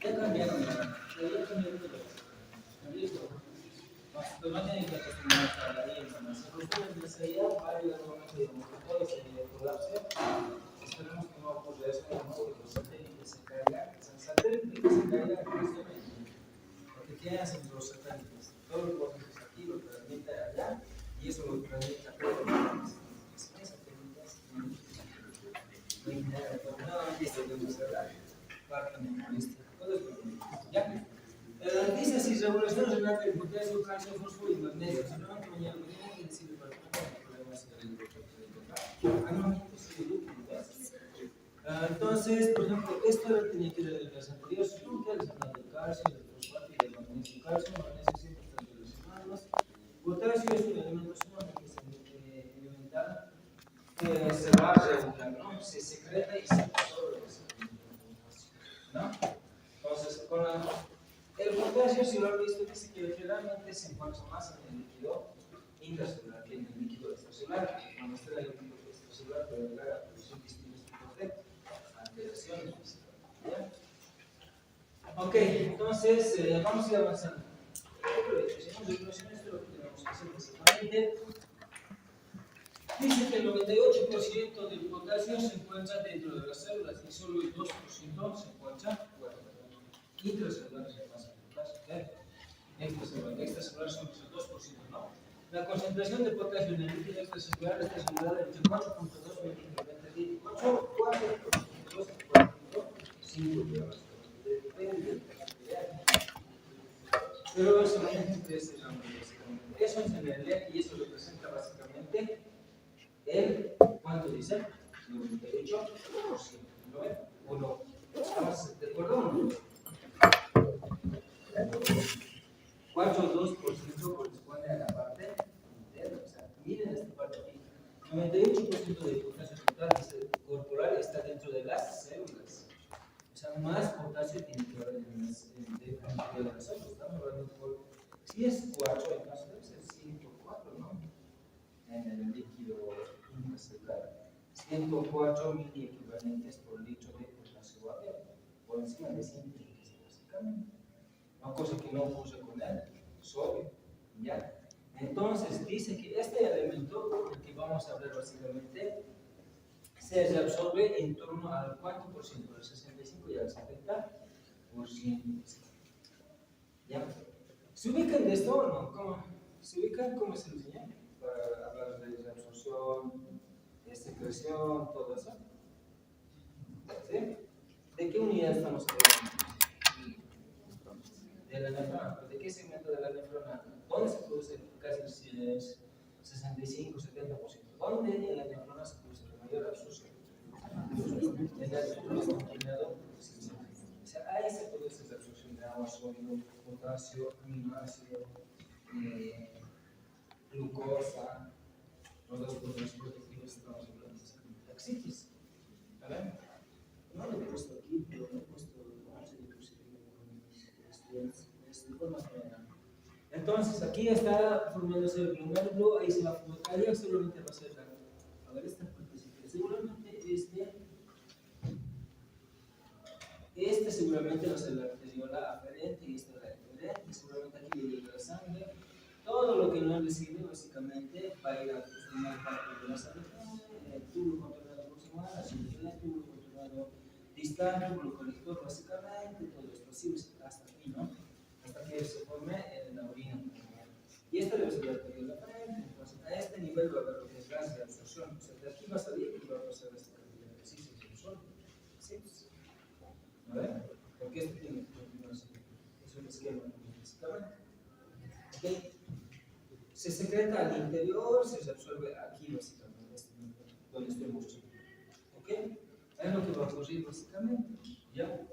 Ya cambiaron, ya cambiaron todo. Pero no tienen que acostumbrarse a la ley, ¿no? Si ustedes desde allá, va a llegar un momento en que todo se colapse. Esperemos que no ocurra eso, ¿no? Que los satélites se caigan. O sea, el satélite que se caiga es lo que tienen hacen los satélites. Todo lo que es aquí lo transmite allá y eso lo transmite a todos los demás. Si no hay satélites, no hay nada. Nuevamente podemos hablar. Parte monopolista. Todo es monopolista. ¿Ya? Dice así, regulación renal del potasio, calcio, fósforo y magnesio. Solamente mañana lo tengo que decir para que no haya problemas en el doctor. Ah, no, sí, entonces, por ejemplo, esto lo tenía que ir de las anteriores. Nunca les hablan del calcio, del fosfato y del magnesio. Calcio y magnesio siempre están relacionados. Potasio es un elemento sumamente elemental que se va a regular, ¿no? Se secreta y se absorbe. ¿No? Entonces, con el potasio, si lo han visto, dice que generalmente se encuentra más en el líquido intracelular que en el líquido extracelular. Cuando está en el líquido extracelular, puede llegar a producir distintos tipos de alteraciones. ¿Ya? Ok, entonces vamos a ir avanzando. Hacemos regulaciones, esto es lo que tenemos que hacer básicamente. Dice que el 98% del potasio se encuentra dentro de las células y solo el 2% se encuentra fuera. Intracelular se pasa el potasio. Extracelular son el 2%, ¿no? La concentración de potasio en el líquido extracelular está asegurada entre 4.2 milímetros, 4.2 a 4.5 gramos. Depende de la cantidad. Pero eso es el nombre, básicamente. Eso es en realidad y eso representa básicamente el, ¿cuánto dice? 98%. ¿No ven? ¿O no? ¿Estamos de acuerdo o no? 4,2% corresponde a la parte interna. O sea, miren esta parte aquí. 98% de potasio total corporal está dentro de las células. O sea, más potasio tiene que haber en las células. Estamos hablando por. Si es 4, entonces debe ser 104, ¿no? En el líquido intracelular. 104 mil equivalentes por litro de potasio abierto. Por encima de 100 básicamente. Una cosa que no ocurre con el sodio. ¿Ya? Entonces dice que este elemento del que vamos a hablar básicamente se reabsorbe en torno al cuánto por ciento, del 65 y al 70%. ¿Ya? ¿Se ubican de esto o no? ¿Cómo? ¿Se ubican cómo se enseña? Para hablar de reabsorción, secreción, todo eso. ¿Sí? ¿De qué unidad estamos hablando? De la nefrona. ¿De qué segmento de la nefrona? ¿Dónde se produce casi el 65-70%? ¿Dónde en la nefrona se produce la mayor absorción? En el continuado. O sea, ahí se produce la absorción de agua, sodio, potasio, aminoácido, glucosa, los dos proteínas protectivos estamos hablando de axitis. ¿Vale? No lo he puesto aquí, pero lo he puesto antes de crucificar de forma general. Entonces, aquí está formándose el glomérulo, ahí se va a formar, ahí solamente va a ser la. A ver, esta partecita. Seguramente este seguramente va a ser la arteriola aferente y esta la eferente, y seguramente aquí va a ir la sangre. Todo lo que no recibe, básicamente, va a ir a formar parte de la sangre. El tubo controlado proximal, el tubo controlado distal, tubo colector, básicamente, todo esto así hasta aquí, ¿no? Hasta que se forme la orina. Y esta debe ser la arteriola aferente. Entonces, a este nivel va a haber lo que es gas de absorción. O sea, de aquí va a salir y va a pasar a esta cantidad de 6 se absorbe. ¿Sí? ¿A ver? Porque esto tiene continuación. Es un esquema, básicamente. ¿Ok? Se secreta al interior, se absorbe aquí, básicamente, donde estoy mostrando. ¿Ok? Es lo que va a ocurrir, básicamente. ¿Ya?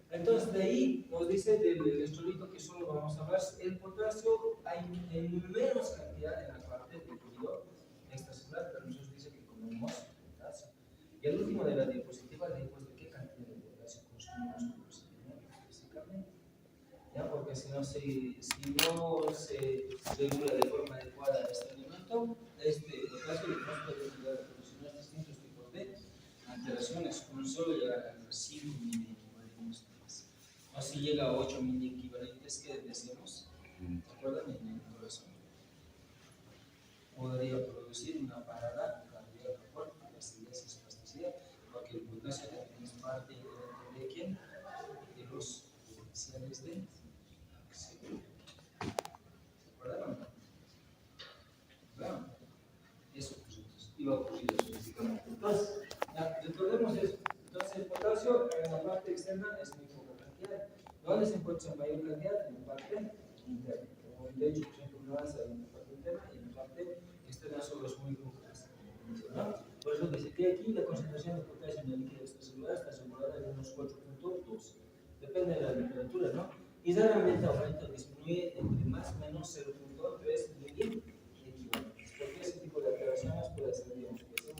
Entonces, de ahí nos dice del electrolito que solo vamos a hablar. El potasio hay en menos cantidad en la parte del líquido extracelular, pero nos dice que comemos potasio. Y el último de la diapositiva le digo de qué cantidad de potasio consumimos con procedimiento, básicamente. ¿Ya? Porque si no se regula de forma adecuada este alimento, este potasio nos puede ayudar a producir distintos tipos de alteraciones, con solo llegar a 5 miligramos. O si llega a 8.000 equivalentes, ¿qué decimos? ¿Se acuerdan? En el corazón podría producir una parada cardíaca por plasticidad, espasticidad, porque el potasio también es parte inherente de quién? De los potenciales de acción. ¿Se acuerdan o no? Claro, eso iba a ocurrir físicamente. Entonces, recordemos eso. Entonces, el potasio en la parte externa es muy poca cantidad. ¿Dónde se encuentra en mayor cantidad? En la parte interna. Como 98% más en la parte interna y en la parte externa solo es muy poco. ¿No? Por eso dice que aquí la concentración de potasio en el líquido extracelular está asegurada en unos 4.2. Depende de la temperatura, ¿no? Y raramente aumenta o disminuye entre más o menos 0.3 mil equivalentes. Porque ese tipo de alteraciones puede ser, digamos, que se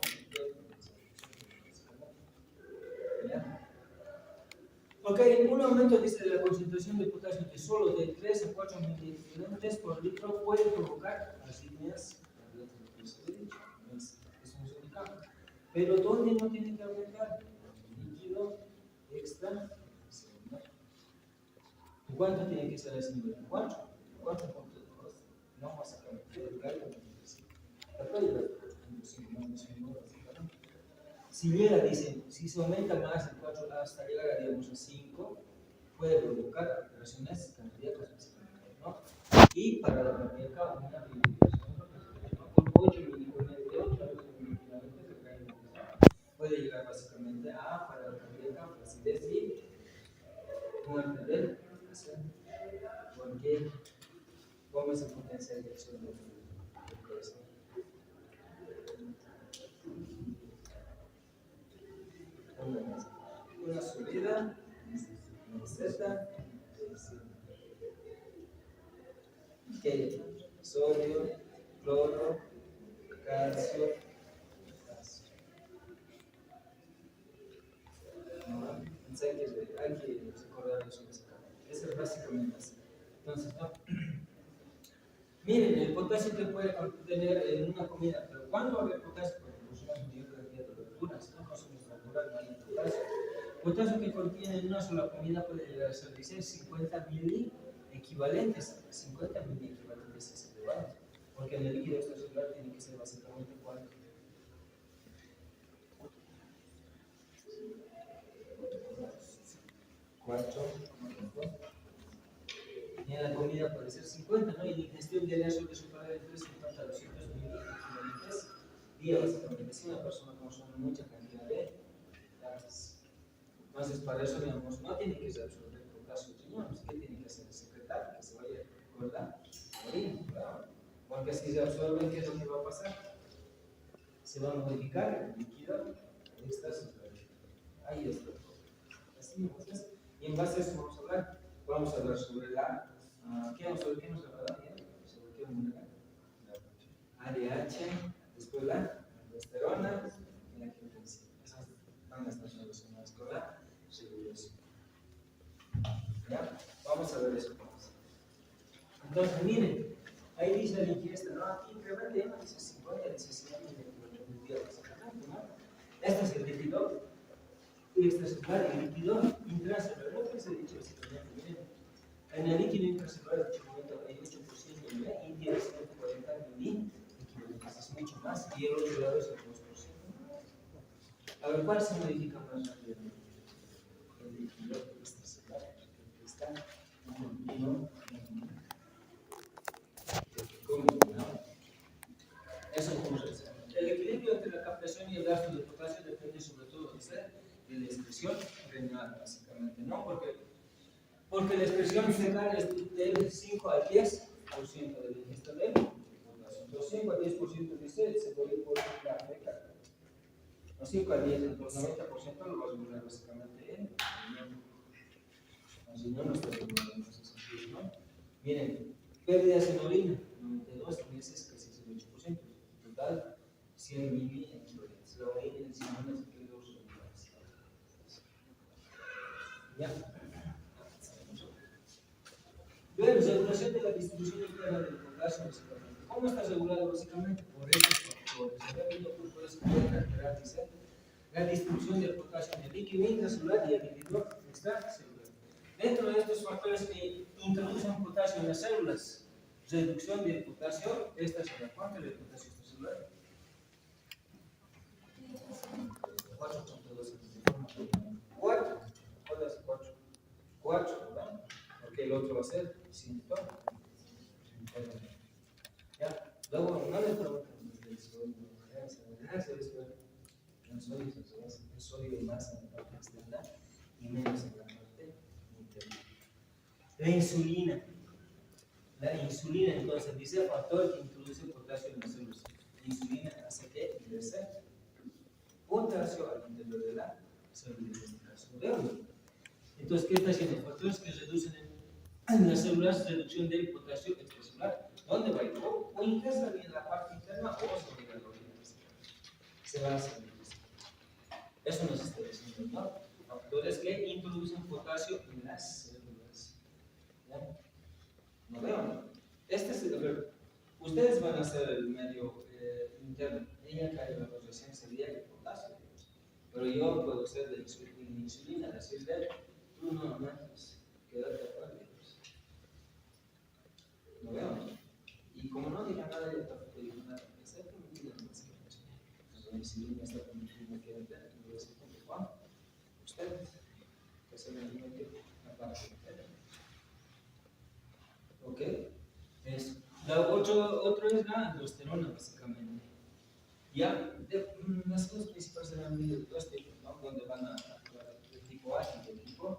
¿ya? Ok, un aumento, dice, de la concentración de potasio de solo de 3 a 4 miliequivalentes por litro puede provocar arritmias cardíacas. Es un indicado. Pero ¿dónde no tiene que aumentar? El líquido extra. ¿Cuánto tiene que ser ese nivel? 4. 4.2. No básicamente el gallo. Si llega, dice, si se aumenta más el 4 hasta llegar a, digamos, a 5, puede provocar alteraciones cardíacas, ¿no? Y para la cardíaca, una fibrilación con 8 miligramos de 8 puede llegar básicamente a para la cardíaca, flacidez y muerte del paciente. Porque ¿cómo es el potencial de acción del corazón? Una subida, meseta, que sodio, cloro, calcio, potasio. Hay que recordar eso. Eso es básicamente así. Entonces, ¿no? Miren, el potasio que puede contener en una comida, pero ¿cuándo va a haber potasio? Porque consumimos mayor cantidad de verduras, no consumimos verduras, no hay potasio. Potasio que contiene en una sola comida puede llegar a ser, dice, 50 mil equivalentes. 50 mil equivalentes es elevado, porque en el líquido extracelular tiene que ser básicamente 4. Y en la comida puede ser 50, ¿no? Y la ingestión diaria suele superar entre 50 a 200 mil equivalentes día, básicamente. Si una persona consume mucha cantidad de grasas. Entonces, para eso, digamos, no tiene que ser absorber potasio de riñones. ¿Qué tiene que hacer? Secretar, que se vaya con la orina, claro. Porque si se absorbe, ¿qué es lo que va a pasar? Se va a modificar el líquido extracelular. Ahí está. Así, entonces, y en base a eso vamos a hablar sobre la ¿qué nos hablará? ¿Sobre qué hormona? ADH, después la aldosterona y la angiotensina. Esas van a estar relacionadas con la regulación. ¿Ya? Vamos a ver eso. Entonces, miren, ahí dice la ingesta, ¿no? Aquí incrementa ya dice 50, dice 100 miligramos, ¿no? Este es el líquido extracelular y el líquido intracelular. Lo que se ha dicho básicamente, miren. En el líquido intracelular, el 88% y tiene 140 mil equivalentes, es mucho más, y el otro lado es el 2%. A ver, ¿cuál se modifica más rápidamente? El líquido extracelular, que está continuo. Eso es como el equilibrio entre la captación y el gasto de potasio depende sobre todo de la excreción renal, básicamente, ¿no? Porque la expresión fecal es del 5 al 10% de la ingesta de potasio. Entonces, 5 al 10% dice se puede ir por la fecal. No 5 al 10, entonces 90% lo va a regular básicamente en riñón. Así no está regulado en ese sentido, ¿no? Miren, pérdidas en orina, 92, meses casi el 8%. Total, 100 mil equivalentes. La orina en sí no se quedó regulares. Ya. Bueno, regulación de la distribución interna del potasio. ¿Cómo está regulado básicamente? Por estos factores. Por eso pueden alterar, dice, la distribución del potasio en el líquido intracelular y el líquido extracelular. Dentro de estos factores que introducen potasio en las células, reducción del potasio, esta es la cuánto de potasio celular. 4.2. 4. ¿Cuál es 4? 4, ¿verdad? Porque el otro va a ser 5. Ya. Luego, no le pregunten del sodio, el sodio más en la parte externa y menos en la parte interna. La insulina. La insulina, entonces, dice factor que introduce potasio en las células. La insulina hace que ingrese potasio al interior de la célula. Entonces, ¿qué está haciendo? Factores que reducen en las células reducción del potasio extracelular. ¿Dónde va a ir? O ingresa en la parte interna o se va a ir a la orina. Se va a salir. Eso nos está diciendo, ¿no? Factores que introducen potasio en las células. ¿Ya? ¿No veo? Este es el ver. Ustedes van a hacer el medio interno. Ella cae la radiación sería el potasio. Pero yo puedo hacer de insulina, decirle, tú no mates, quédate afuera. ¿No veo? Y como no diga nada, yo tampoco digo nada. Está permitido más que entonces la insulina está permitida que entre. Y voy a decir, Juan, ustedes, que se me alimente la parte interna. ¿Ok? Eso. Otro es la aldosterona, básicamente. Ya, las dos principales serán de dos tipos, ¿no? Donde van a actuar el tipo A y el tipo B.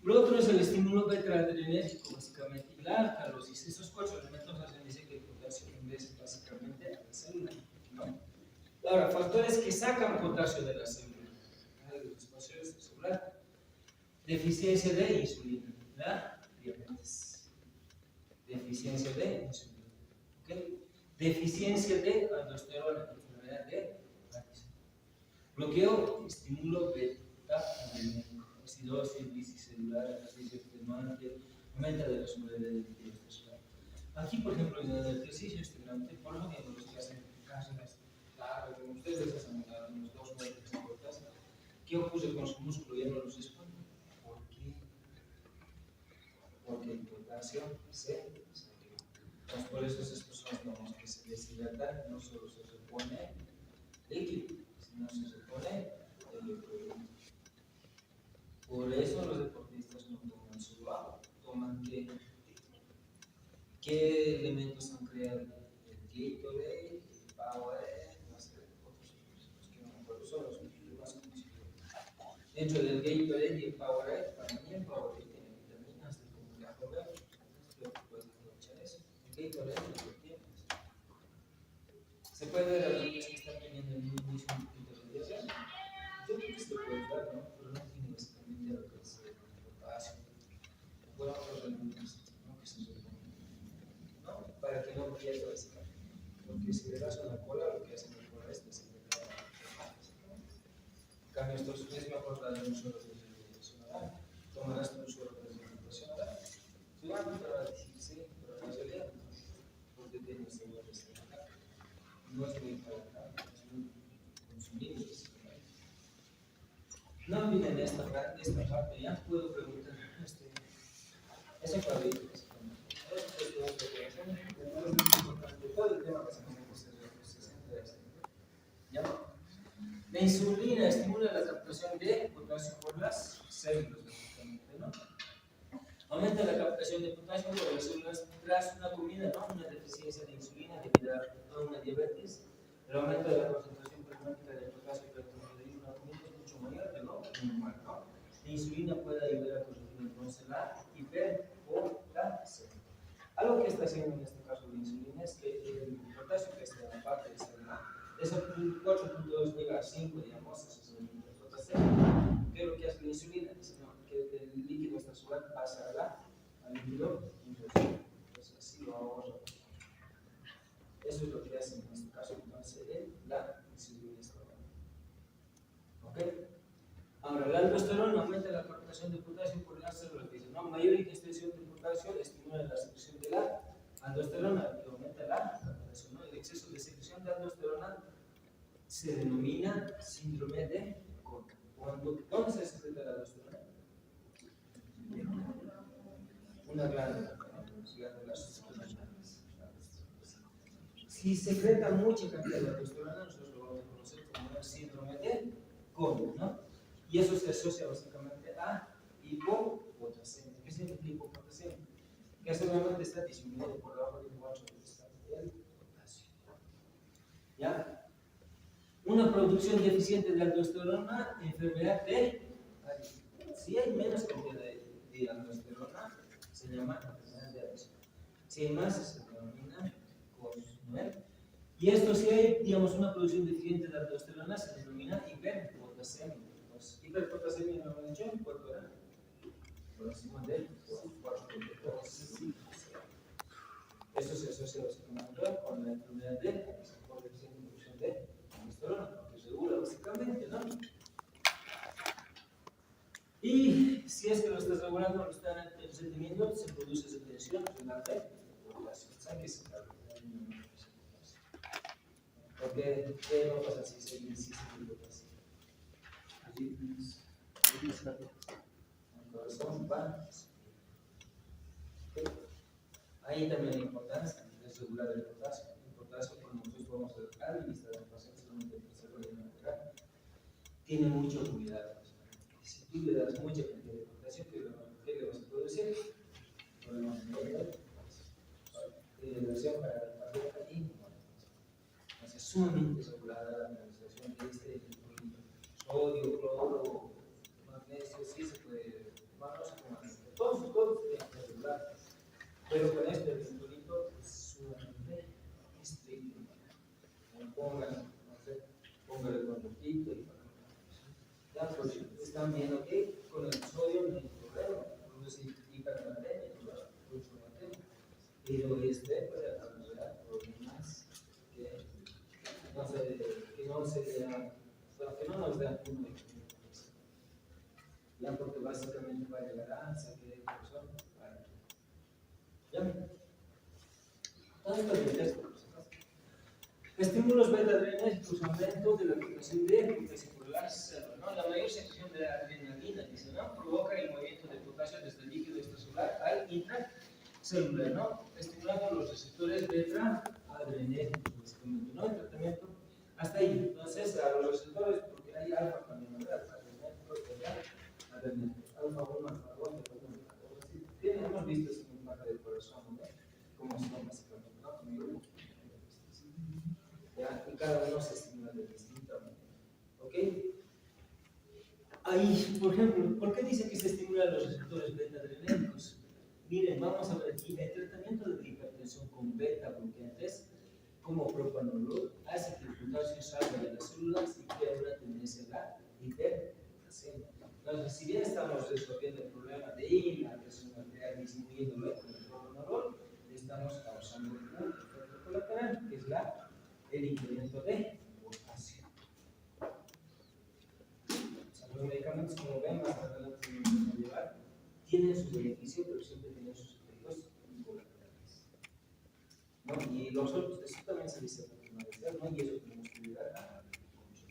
Lo otro es el estímulo beta-adrenérgico, básicamente, y la alcalosis. Esos 4 elementos hacen dice que el potasio ingrese básicamente a la célula, ¿no? Ahora, factores que sacan potasio de la célula. Los factores celular. Deficiencia de insulina, la diabetes. Deficiencia de insulina. ¿Ok? Deficiencia de aldosterona, enfermedad de Parkinson. Bloqueo, estímulo beta-adrenérgico, acidosis, bicicelular, ejercicio extenuante, aumenta de la solubilidad del líquido celular. Aquí, por ejemplo, en el ejercicio extenuante, por lo menos los que hacen cargas largas, como ustedes hacen unos 2 metros de cortas, ¿qué ocurre con su músculo? Ya no los responde. ¿Por qué? Porque el potasio se satura. Entonces, por eso esas personas vamos que se deshidratan, no solo se repone líquido, sino se repone electrolito. Por eso los deportistas no toman solo agua, toman qué elementos han creado el Gatorade, el Powerade, no sé, otros que no me acuerdo, son los más conocidos. Dentro del Gatorade y el Powerade, para mí el Powerade tiene vitaminas del complejo B, creo que puedes aprovechar eso. El Gatorade lo tiene. ¿Se puede ver a los niños que están teniendo el mismo tipo de dieta? Yo creo que se puede dar, ¿no? Pero no tiene básicamente lo que es el potasio. Por otros elementos, ¿no? Que se reponen, ¿no? Para que no pierda básicamente. Porque si le das una cola, lo que hace la cola es que se le da la. En cambio, esto es mejor dar un suero de alimentación oral. Tomarás un suero de alimentación oral. Su te va a decir sí, pero en realidad no. Porque tiene seguro de ser acá. No es muy para acá, es muy consumible. No olviden esta parte, ya puedo preguntar. Eso es para todo el tema básicamente se centra en esto. ¿Ya? La insulina estimula la captación de potasio por las células, básicamente, ¿no? Aumenta la captación de potasio por las células tras una comida, ¿no? Una deficiencia de insulina debido a una diabetes. El aumento de la concentración plasmática de potasio durante una comida es mucho mayor de lo normal, ¿no? La insulina puede ayudar a corregir entonces la hiperpotasia. Algo que está haciendo en este caso la insulina es que el potasio que está en la parte externa, ese 4.2 llega a 5, digamos, eso es el hiperpotasia. ¿Qué es lo que hace la insulina? Dice, no, que el líquido extracelular pasa al líquido intracelular. Entonces así lo ahorra. Eso es lo que hace en este caso entonces la insulina estimulada. ¿Ok? Ahora, la aldosterona aumenta la captación de potasio por las células. Dice, no, mayor ingestión de potasio estimula la secreción de la aldosterona, que aumenta la captación, ¿no? El exceso de secreción de aldosterona se denomina síndrome de Coca. ¿Dónde se secreta la aldosterona? una glándula, ¿no? Glándulas suprarrenales. Si secreta mucha cantidad de aldosterona, nosotros lo vamos a conocer como el síndrome de Cone, ¿no? Y eso se asocia básicamente a hipopotasemia. ¿Qué significa hipopotasemia? Que seguramente está disminuido por debajo del 4 del potasio. ¿Ya? Una producción deficiente de aldosterona, enfermedad de. Si hay menos cantidad de aldosterona, se llama enfermedad de Addison. Si hay más, se denomina COS, ¿no? Y esto, si hay, digamos, una producción deficiente de aldosterona, se denomina hiperpotasemia. Pues, hiperpotasemia, no lo he dicho, ¿cuánto era? Por encima del 4.5. Esto se asocia básicamente con la enfermedad de por deficiente producción de aldosterona, que regula básicamente, ¿no? Y si es que lo estás regulando, lo están reteniendo, se produce esa tensión renal de potasio. ¿Saben qué es el porque ¿qué no pasa si se potasio? El corazón va. Ahí también la importancia es regular el potasio. El potasio, cuando nosotros vamos a administrar al paciente solamente el tercero tiene mucho cuidado. Si tú le das mucha cantidad de potasio, ¿qué le vas a producir? Problemas de hidratación para la cardiaca y entonces es sumamente regulada la administración de este sodio, cloro, magnesio, sí se puede tomarlos como todos tienen que regular, pero con este electrolito es sumamente estricto. Póngale con poquito y ya, pues están viendo que con el sodio no hay problema, produce hipernatremia, pero este puede acarrear problemas que no nos dan uno de ya, porque básicamente va a llegar a saqueo de corazón. ¿Ya? Todo esto es esto. Estímulos beta-adrenérgicos, aumento de la producción de vesicular celular, ¿no? La mayor secreción de adrenalina, dice, ¿no? Provoca el movimiento de potasio desde el líquido extracelular al intracelular, ¿no? Estimulando los receptores beta-adrenérgicos, básicamente, ¿no? El tratamiento hasta ahí. Entonces, a los receptores, porque hay alfa también, ¿no? Alfa-adrenérgicos, beta-adrenérgicos, alfa-1, alfa-2, beta-1, hemos visto eso en parte del corazón, ¿no? Como son básicamente, ¿no? Como ¿ya? Y cada uno se estimula de distinta manera. ¿Ok? Ahí, por ejemplo, ¿por qué dice que se estimulan los receptores beta-adrenérgicos? Miren, vamos a ver aquí, el tratamiento de hipertensión con beta-bloqueantes, como propanolol, hace que el potasio salga de las células y crea una tendencia a la hipertensión. Entonces, si bien estamos resolviendo el problema de la presión arterial disminuyéndolo con el propanolol, estamos causando un efecto colateral, que es el incremento de potasio. O sea, los medicamentos, como ven, más adelante nos van a llevar, tienen su beneficio, pero siempre tienen sus efectos colaterales, ¿no? Y los otros, eso también se dice permanecer, ¿no? Y eso tenemos que cuidar mucho.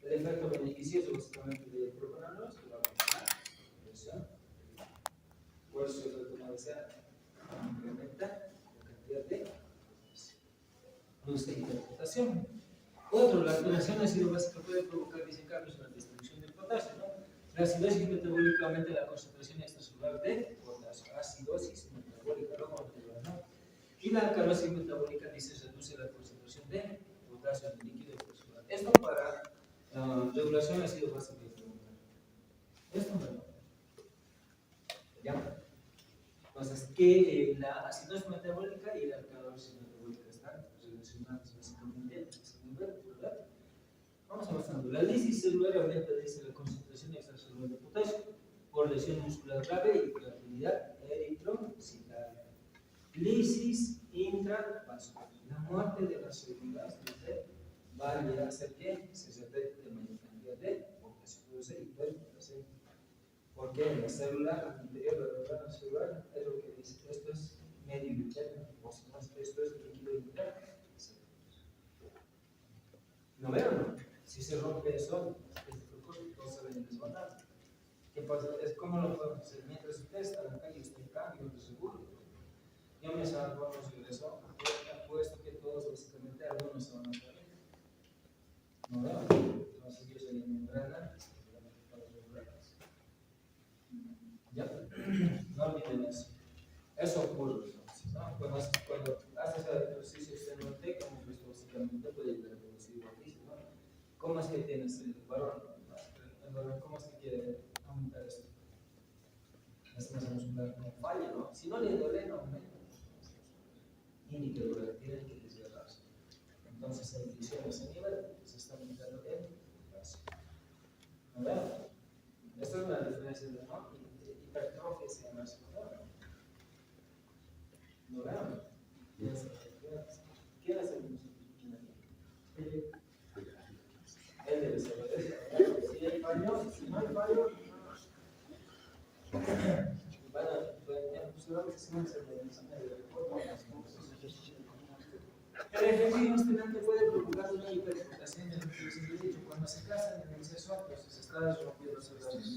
El efecto beneficioso, básicamente, de propanolol es que va a bajar la presión. Por eso el efecto permanecer incrementa la cantidad de produce hiperpotasemia. Otro, la activación ácido básica puede provocar cambios en la distribución del potasio, ¿no? La acidosis metabólica aumenta la concentración extracelular de potasio, acidosis metabólica, ¿no? Y la alcalosis metabólica dice reduce la concentración de potasio en el líquido extracelular. Esto para regulación ácido básico. Esto no. ¿Ya? Entonces, que la acidosis metabólica y la alcalosis metabólica están relacionadas básicamente a ese nivel, ¿verdad? Vamos avanzando. La lisis celular aumenta desde la concentración extracelular de potasio por lesión muscular grave y creatividad eritrocitaria. Lisis intravascular. La muerte de las células va a llegar a ser que se detecte de mayor cantidad de potasio, produce hiperpotasemia. Porque en la célula, al interior de la membrana celular, es lo que dice, esto es medio interno, o si no, esto es líquido interno. ¿No veo, no? Si se rompe eso, es glucosa, todo se va a desbandar. ¿Qué pasa? Es como lo podemos hacer. Mientras usted está en la calle, usted cambia de seguro. Yo me salgo a los ingresos, apuesto que todos básicamente algunos se van a salir. ¿No veo? Entonces yo soy membrana para los blancos. Ya, no olviden eso. Eso ocurre entonces, ¿no? Cuando haces el ejercicio extenuante, como hemos visto básicamente, puede llegar a producir vórtices, ¿no? ¿Cómo es que tienes el varón? ¿Cómo es que quiere aumentar esto? Esta masa muscular no falla, ¿no? Si no le duele, no aumenta. Tiene que doler, tiene que desgarrarse. Entonces, en función de ese nivel, se está aumentando el brazo. ¿No veo? Esta es una diferencia de hipertrofia y demás. ¿No veo? ¿Quién es el músico? Él debe ser. Si hay fallo, si no hay fallo, el ejercicio estimulante puede provocar una hiperexcitación del músculo derecho. Cuando se casan en exceso, pues se está rompiendo las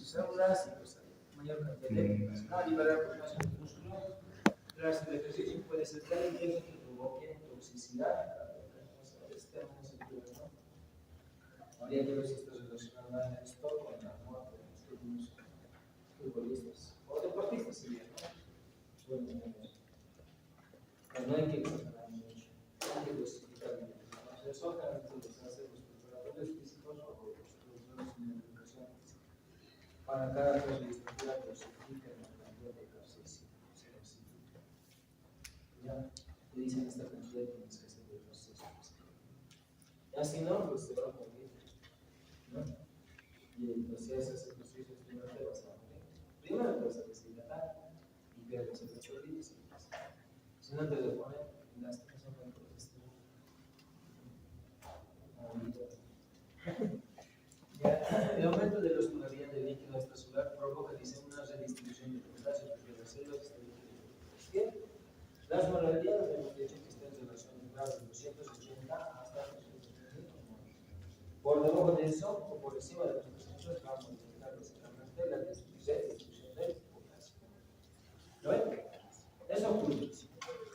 células y pues hay mayor cantidad de eléctricas. No liberar potasio del músculo. Tras el ejercicio puede ser tan intenso que provoque toxicidad. Habría que ver si esto es relacionado esto con la muerte de los últimos futbolistas o deportistas, si bien, ¿no? Pero no hay que exagerar mucho, hay que dosificar bien. Eso generalmente los hacen los preparadores físicos o los profesores en educación física. Para cada cosa de estructura, dosifican la cantidad de ejercicio. Ya te dicen esta cantidad de ejercicio de ejercicio. Y así no, pues se va a morir, ¿no? Y pues si haces ejercicios, primero te vas a morir. Primero te vas a deshidratar y pierdes el electrolitos. Si no te lo ponen, las cosas son muy el aumento de la osmolaridad del líquido extracelular provoca, dice, una redistribución de potasio entre las células del líquido. La osmolaridad hemos dicho que está en relación de 280 hasta 280. Por debajo de eso o por encima de los 300 vamos a modificar básicamente la distribución del potasio. ¿Lo ven? Eso ocurre.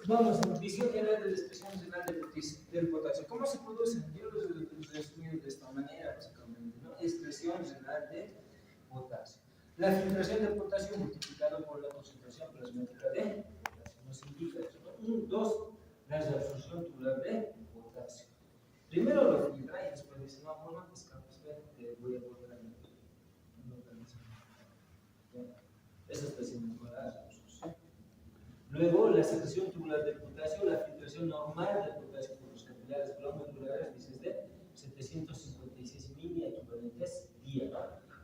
Vamos, visión general de la expresión general del potasio. ¿Cómo se produce? Yo lo resumí de esta manera, básicamente, ¿no? Expresión general de potasio. La filtración de potasio multiplicado por la concentración plasmática de potasio. Nos indica eso, ¿no? 1, 2, la reabsorción tubular de potasio. Primero lo filtra y después dice, no, pues no te escapes, te voy a volver a meter. Esa es expresión con la reabsorción. Luego, la secreción tubular del potasio, la filtración normal del potasio por los capilares glomerulares, dice de 756 mili equivalentes día,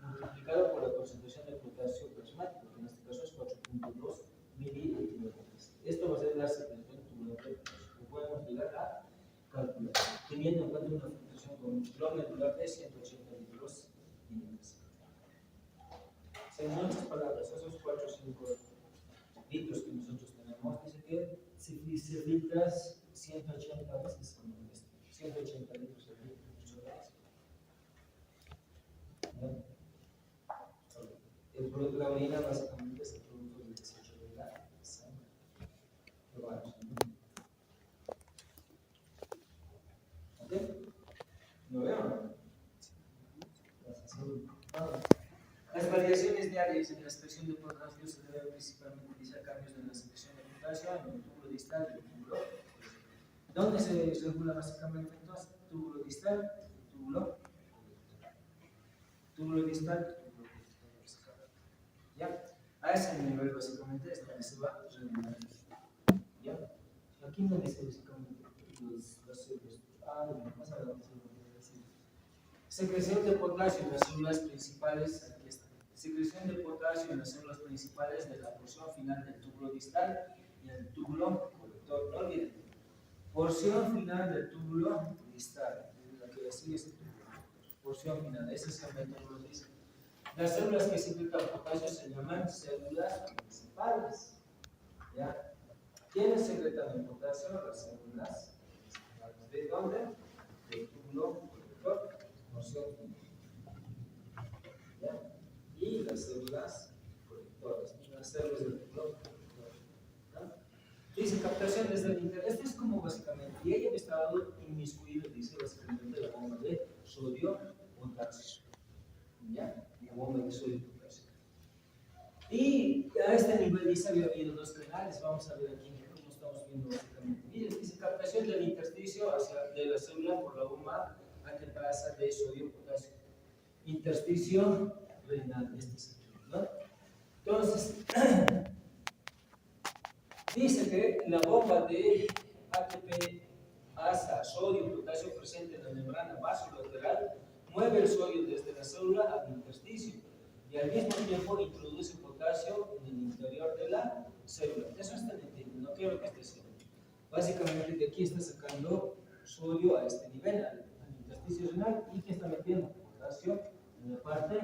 multiplicado por la concentración de potasio plasmático, que en este caso es 4.2 mili equivalentes. Esto va a ser la secreción tubular del potasio, que podemos llegar a calcular, teniendo en cuenta una filtración glomerular de 180 litros diarios. En otras palabras, esos 4 o 5 litros que nosotros tenemos, dice que se filtra 180 veces con esto. 180 litros de litro, muchas veces. La orina básicamente es el producto del desecho de la sangre. ¿Ok? ¿Lo veo? Las variaciones diarias en la expresión de potasio se deben principalmente a cambios en la secreción de potasio en el túbulo distal del túbulo. ¿Dónde se regula básicamente entonces? Túbulo distal, túbulo distal, ¿ya? A ese nivel básicamente es donde se va a regular. ¿Ya? Aquí no dice básicamente los células. Más adelante se lo voy a decir. Secreción de potasio en las células principales, aquí está. Secreción de potasio en las células principales de la porción final del túbulo distal y el túbulo colector. No olviden. Porción final del túbulo distal, la que sigue ese túbulo. Porción final, ese es el método que dice. Las células que secretan potasio se llaman células principales. ¿Ya? ¿Quiénes secretan el potasio? Las células principales. ¿De dónde? Del túbulo colector. Porción final. ¿Ya? Y la las células colectoras, las células del tejido conector, ¿no? Dice captación desde el interior. Este es como básicamente, y ella estaba inmiscuido, dice básicamente la bomba de sodio potasio, ¿ya? La bomba de sodio potasio. Y a este nivel dice había habido dos canales, vamos a ver aquí cómo estamos viendo básicamente. Miren, dice captación del intersticio de la célula por la bomba antepasa de sodio potasio. Intersticio renal, este es el, ¿no? Entonces, dice que la bomba de ATP asa sodio potasio presente en la membrana vasolateral mueve el sodio desde la célula al intersticio y al mismo tiempo introduce potasio en el interior de la célula. Eso está entendiendo, no quiero que esté seguro. Básicamente de aquí está sacando sodio a este nivel, al intersticio renal, y que está metiendo potasio en la parte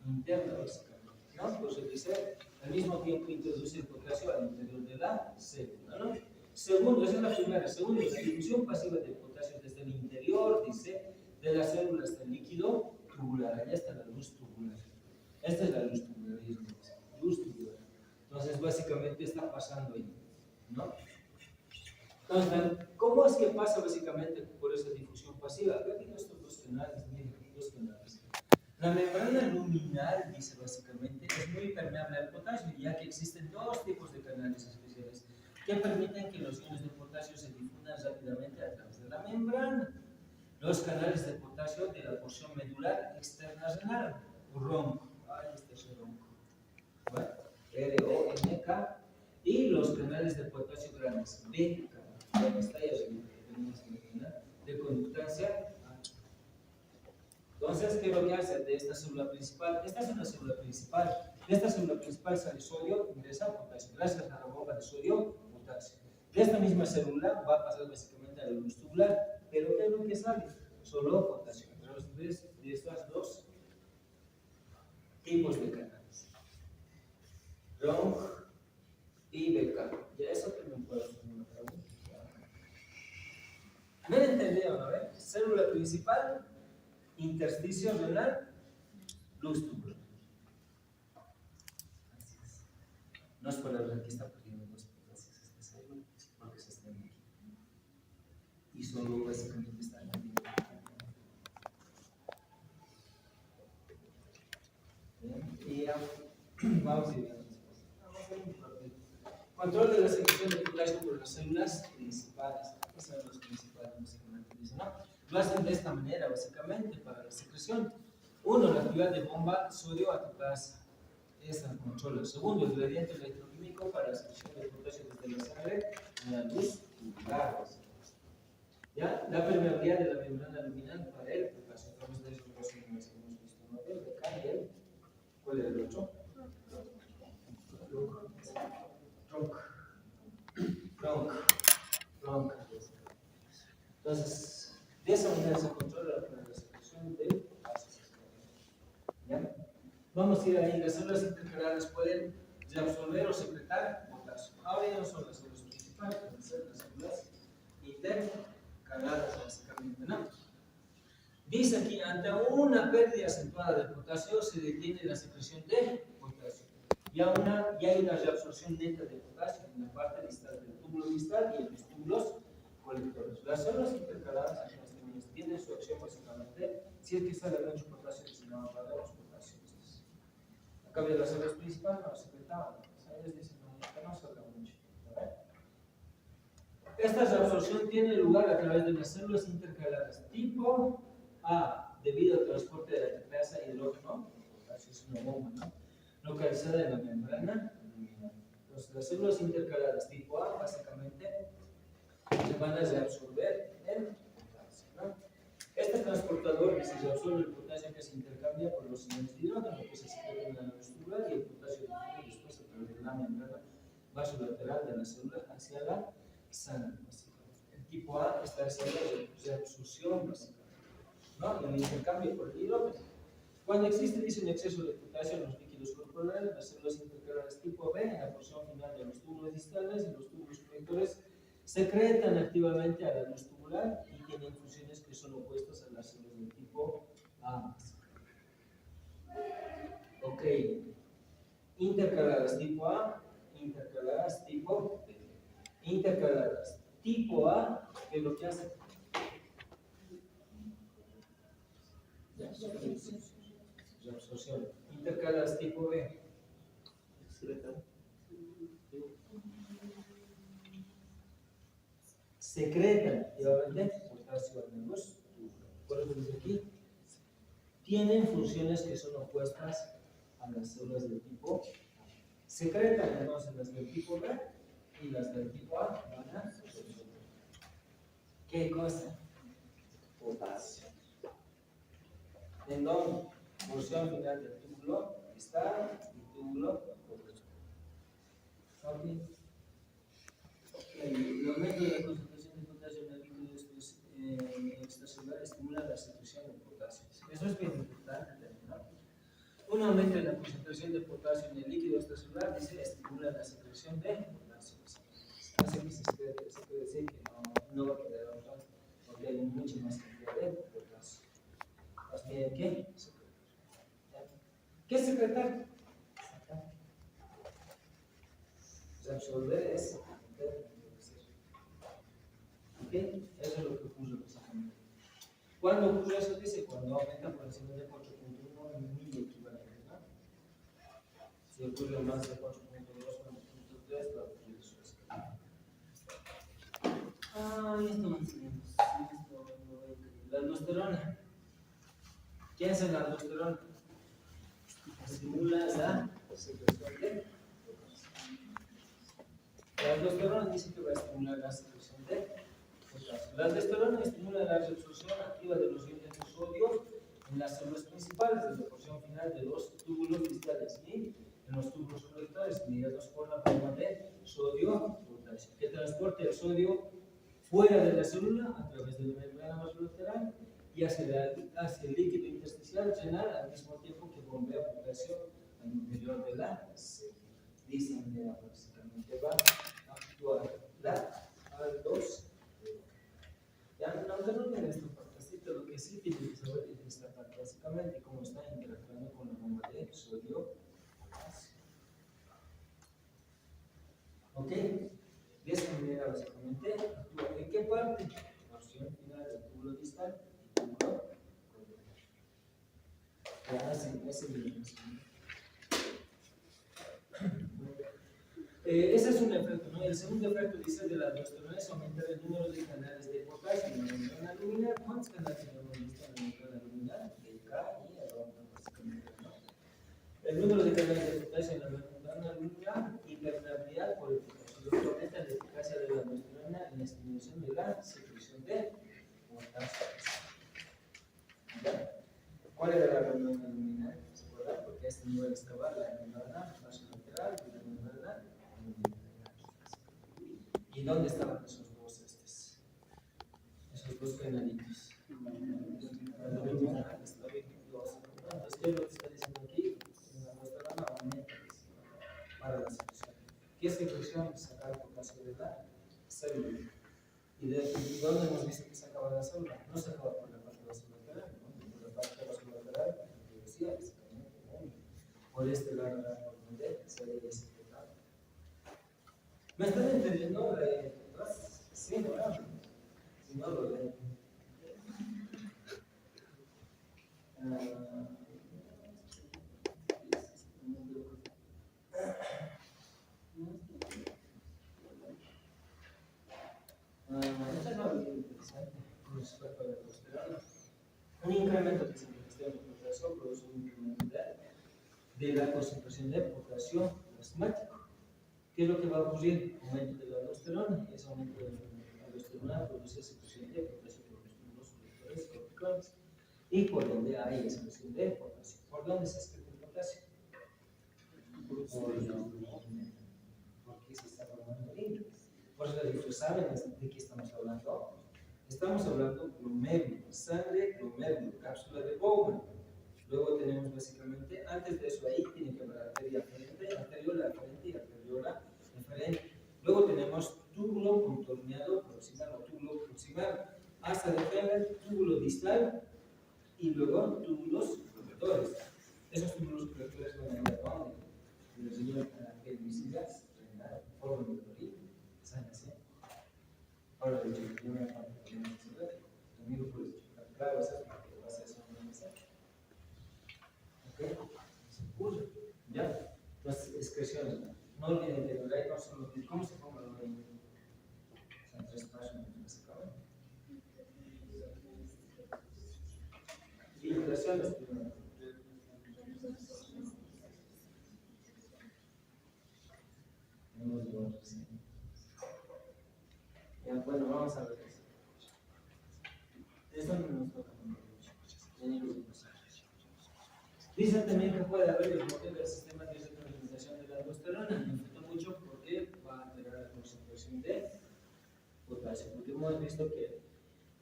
interna, básicamente, ¿no? Entonces dice, al mismo tiempo introduce el potasio al interior de la célula, ¿no? Segundo, esa es la primera. Segundo, la difusión pasiva del potasio desde el interior, dice, de la célula hasta el líquido tubular. Allá está la luz tubular. Esta es la luz tubular, luz tubular. Entonces, básicamente está pasando ahí, ¿no? Entonces, ¿cómo es que pasa básicamente por esa difusión pasiva? Acá tengo estos dos canales, miren, dos canales. La membrana luminal, dice básicamente, es muy permeable al potasio, ya que existen dos tipos de canales especiales que permiten que los iones de potasio se difundan rápidamente a través de la membrana. Los canales de potasio de la porción medular externa renal, RONC, ahí está ese RONC, R-O-N-K, y los canales de potasio grandes, BK, donde está ahí arriba, de conductancia. Entonces, ¿qué es lo que hace de esta célula principal? Esta es una célula principal. De esta célula principal sale sodio, ingresa potasio, gracias a la bomba de sodio, potasio. De esta misma célula va a pasar básicamente a la luz tubular, pero ¿qué es lo que sale? Solo potasio. A través de estos dos tipos de canales, RONC y BK. Ya eso también puedo hacer una pregunta. ¿Me entendieron? A ver, célula principal, intersticio renal, luz tubular. Así es. No es por hablar que está perdiendo dos potasios esta célula, es porque se está aquí. Y solo básicamente está aquí. Y vamos a ir viendo después. Vamos a ir rápido. Control de la secreción de potasio por las células principales. Estas son las principales, básicamente. Dicen, ¿no? Lo hacen de esta manera, básicamente, para la secreción. Uno, la actividad de bomba sodio ATPasa. Esa controla. Segundo, el gradiente electroquímico para la secreción de potasio desde la sangre en la luz tubular. ¿Ya? La permeabilidad de la membrana luminal para el potasio. A través de esos dos números que hemos visto, ¿no? El de acá y el. ¿Cuál es el otro? Ronca. Entonces, de esa manera se controla la secreción del ácido. ¿Ya? Vamos a ir ahí. Las células intercaladas pueden reabsorber o secretar potasio. Ahora ya no son las células principales, pueden ser las células intercaladas, básicamente, ¿no? Dice aquí, ante una pérdida acentuada de potasio, se detiene la secreción de potasio. Y hay una reabsorción neta de potasio en la parte distal del túbulo distal y en los túbulos colectores. Las células intercaladas aquí tienen su acción básicamente, si es que sale mucho potasio, que se llama para los potasios. A cambio de las células principales, no secretaban. Ellos dicen, no salga mucho. Esta reabsorción tiene lugar a través de las células intercaladas tipo A, debido al transporte de la ATPasa y hidrógeno, potasio es una bomba, ¿no? Localizada en la membrana luminal. Entonces, las células intercaladas tipo A, básicamente, se van a reabsorber el potasio, ¿no? Este transportador que se reabsorbe el potasio que se intercambia por los iones de hidrógeno que se secretan en la luz tubular y el potasio después a través de la membrana vasolateral de la célula hacia la sangre, básicamente. El tipo A está haciendo reabsorción, básicamente, ¿no? Y el intercambio por el hidrógeno. Cuando existe, dice, un exceso de potasio en los líquidos corporales, las células intercaladas tipo B, en la porción final de los túbulos distales y los túbulos colectores, secretan activamente a la luz tubular y tienen funciones que son opuestas a las células del tipo A. ¿Ok? Ok. Intercaladas tipo A, intercaladas tipo B. Intercaladas tipo A, ¿qué es lo que hace? Reabsorción. Intercaladas tipo B. Secretan igualmente potasio en los túbulos. Por eso dice aquí, tienen funciones que son opuestas a las células del tipo A. Secretan entonces las del tipo B y las del tipo A van a absorber. ¿Qué cosa? Potasio. ¿En dónde? Porción final del túbulo distal y túbulo opuesto. ¿Ok? El aumento de la concentración de potasio en el líquido extracelular estimula la secreción de potasio. Eso es bien importante, ¿no? Un aumento en la concentración de potasio en el líquido extracelular dice estimula la secreción de potasio. Hace que se puede decir que no va a quedar otra, porque hay mucha más cantidad de potasio. Pues tiene que secretar. ¿Qué es secretar? Absorber es ¿ok? Eso es lo que ocurre básicamente. ¿Cuándo ocurre eso? Dice cuando aumenta por encima de 4.1 mil equivalentes, ¿no? Si ocurre más de 4.2 o 4.3, va a ocurrir eso. Esto más o menos. La aldosterona. ¿Qué hace la aldosterona? Estimula la secreción de la aldosterona dice que va a estimular la secreción de potasio. La aldosterona estimula la reabsorción activa de los iones de sodio en las células principales de la porción final de los túbulos distales y en los túbulos colectores mediados por la forma de sodio-potasio, que transporte el sodio fuera de la célula a través de la membrana vasculateral y hacia el líquido intersticial renal al mismo tiempo que bombea potasio al interior de la célula. Dice manera básicamente va a actuar la aldosterona. Ya no tiene esta partecita, lo que sí tiene que saber es esta parte básicamente cómo está interactuando con la bomba de sodio. ¿Ok? De esta manera básicamente actúa en qué parte? Porción final del túbulo distal y túbulo colector. Ya ese mismo. Ese es un efecto, ¿no? El segundo efecto dice de la aldosterona es aumentar el número de canales de potasio en la membrana luminar. ¿Cuántos canales tenemos en la membrana luminar? De K y aroma, básicamente, ¿no? El número de canales de potasio en la membrana luminar y permeabilidad por el potasio. Lo que aumenta la eficacia de la aldosterona en la estimulación de la secreción de potasio. ¿Ya? ¿Cuál era la membrana luminar? ¿Se acuerdan? Porque a este nivel estaba la membrana vasculateral y la membrana. ¿Y dónde estaban esos dos esos dos canalitos? Entonces, ¿qué es lo que está diciendo aquí? La aldosterona aumenta para la secreción. ¿Qué secreción? Sacar potasio de la célula. ¿Y de dónde hemos visto que se acaba la célula? No se acaba por la parte vasculateral, ¿no? Por la parte vasculateral, como te decía, básicamente, ¿no? Por este lado, por donde se debe secretar. ¿Me están entendiendo? Sí, ¿no? Si no, lo leen. Esto es algo bien interesante respecto a la aldosterona. Un incremento de concentración de potasio produce un incremento de la concentración de potasio plasmático. ¿Qué es lo que va a ocurrir? Aumento de la aldosterona. Ese aumento de la aldosterona produce secreción de potasio por los túbulos colectores corticales. Y por ende hay excreción de potasio. ¿Por dónde se excreta el potasio? Porque se está formando líquido. Por eso les digo, ¿saben de qué estamos hablando? Estamos hablando de glomérulo, sangre, glomérulo, cápsula de Bowman. Luego tenemos básicamente, antes de eso ahí tiene que haber arteria aferente, arteriola aferente y arteriola eferente. Luego tenemos túbulo contorneado proximal o túbulo proximal, asa de Henle, túbulo distal y luego túbulos colectores. Esos túbulos colectores correspondería a dónde. El señor herbicidas, forma de colorín, sánase. Ahora, de hecho, yo me acuerdo que no se ve. Amigo, pues, claro, eso es porque va a ser eso, no sé. ¿Ok? Se puso. ¿Ya? Las excreciones. No olviden que los no solo. ¿Cómo se forma el orina? Son tres pasos, básicamente. Filtraciones primero. Ya, bueno, vamos a ver eso. Eso no nos toca mucho. Dicen también que puede haber el bloqueo del sistema de retroalimentación de la aldosterona. Me gusta mucho porque va a alterar la concentración de potasio. Porque hemos visto que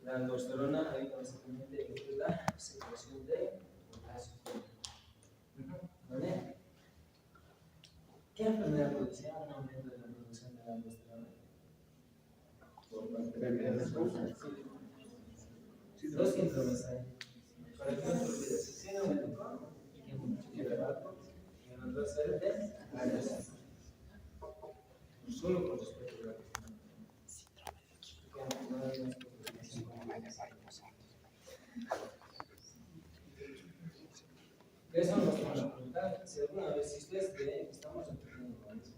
la aldosterona ayuda básicamente en la secreción de potasio. ¿Vale? ¿Qué enfermedad producía un aumento de la producción de la aldosterona? Por parte de las cosas. Dos síntomas hay. Para que no te olvides, síndrome de Crohn y que mucho que rato, que nos va a hacer de agresión. Solo por respeto a la eso nos vamos a preguntar. Si alguna vez, si ustedes creen que estamos entendiendo lo mismo,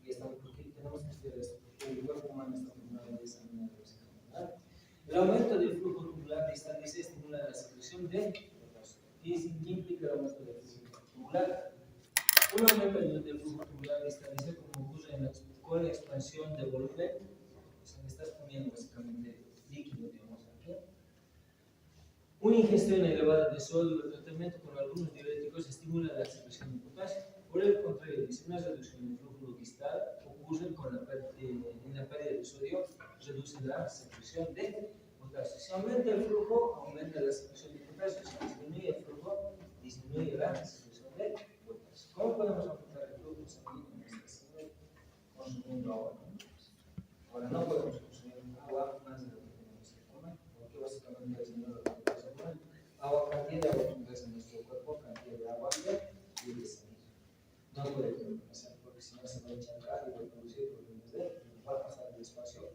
y estamos, porque tenemos que estudiar esto, porque el cuerpo humano está funcionando de esa manera. El aumento del flujo tubular distal estimula la secreción de potasio. ¿Qué implica el aumento del flujo tubular? Un aumento del flujo tubular distal, como ocurre con la expansión de volumen, o sea, estás poniendo básicamente líquido, digamos, aquí. Una ingestión elevada de sodio o tratamiento con algunos diuréticos estimula la secreción de potasio. Por el contrario, si una reducción del flujo distal ocurre con en la pérdida de sodio, reduce la secreción de potasio. Si aumenta el flujo, aumenta la secreción de potasio. Si disminuye el flujo, disminuye la secreción de potasio. ¿Cómo podemos aumentar el flujo sanguíneo? Consumiendo agua. Ahora no podemos consumir agua más de lo que tenemos que comer, porque básicamente es lo que tenemos que comer. Agua, cantidad de agua que ingresa en nuestro cuerpo, cantidad de agua y de sangre. No puede comer, porque si no se va a encharcar y va a producir problemas de, va a pasar el espacio.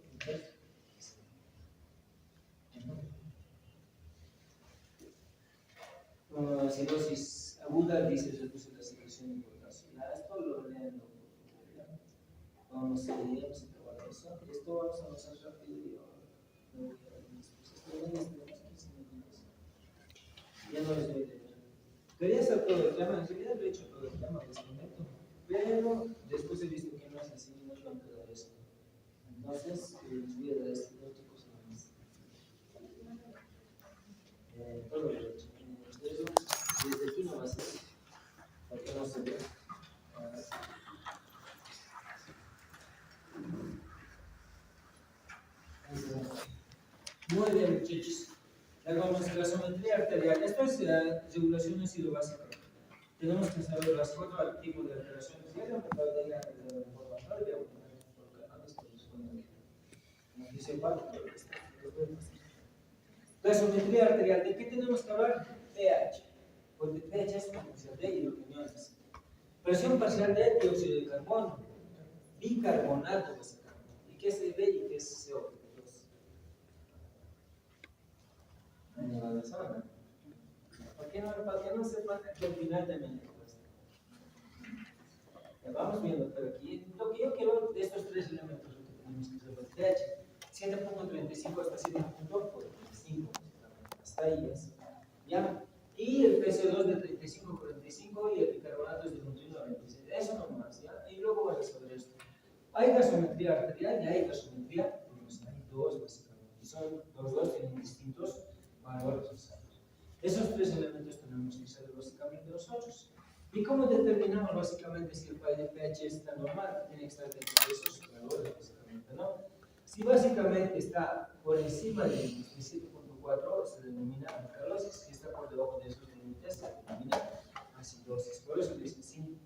Cirrosis aguda dice reduce la secreción de potasio. Esto lo leen. Vamos a ir a eso. Esto vamos a avanzar rápido. Ya no les voy a leer. Quería hacer todo el tema, en realidad lo he hecho todo el tema, les prometo. Pero después he visto que no es así, no es lo que da eso. Entonces, les voy a dar estos dos chicos nada más. Todo lo he hecho. Desde aquí no va a ser. Porque no se ve. Muy bien, muchachos. La gasometría arterial. Esto es regulación no sido básica. Tenemos que saber las 4 tipos de alteraciones. Ya lo que acabo de ir a la información, voy a poner porque antes corresponde a que sepa. Gasometría arterial. ¿De qué tenemos que hablar? pH. Porque pH es potencial de hidrogeniones. Presión parcial de dióxido de carbono. Bicarbonato, básicamente. ¿Y qué es el B y qué es CO2? ¿Para qué no sepan que al final también vamos viendo, pero aquí lo que yo quiero de estos 3 elementos lo que tenemos que saber pH 7.35 hasta 7.45 hasta ahí es ¿ya? Y el PCO2 de 35.45 y el bicarbonato es de 21.96 eso nomás, ¿ya? Y luego vas a saber esto hay gasometría arterial y hay gasometría hay dos básicamente y son los dos tienen distintos valores. Esos 3 elementos tenemos que saber básicamente nosotros. ¿Y cómo determinamos básicamente si el pH está normal? Tiene que estar dentro de esos valores básicamente, ¿no? Si básicamente está por encima de 7.4 se denomina alcalosis, si está por debajo de esos límites se denomina acidosis. Por eso dicen sí.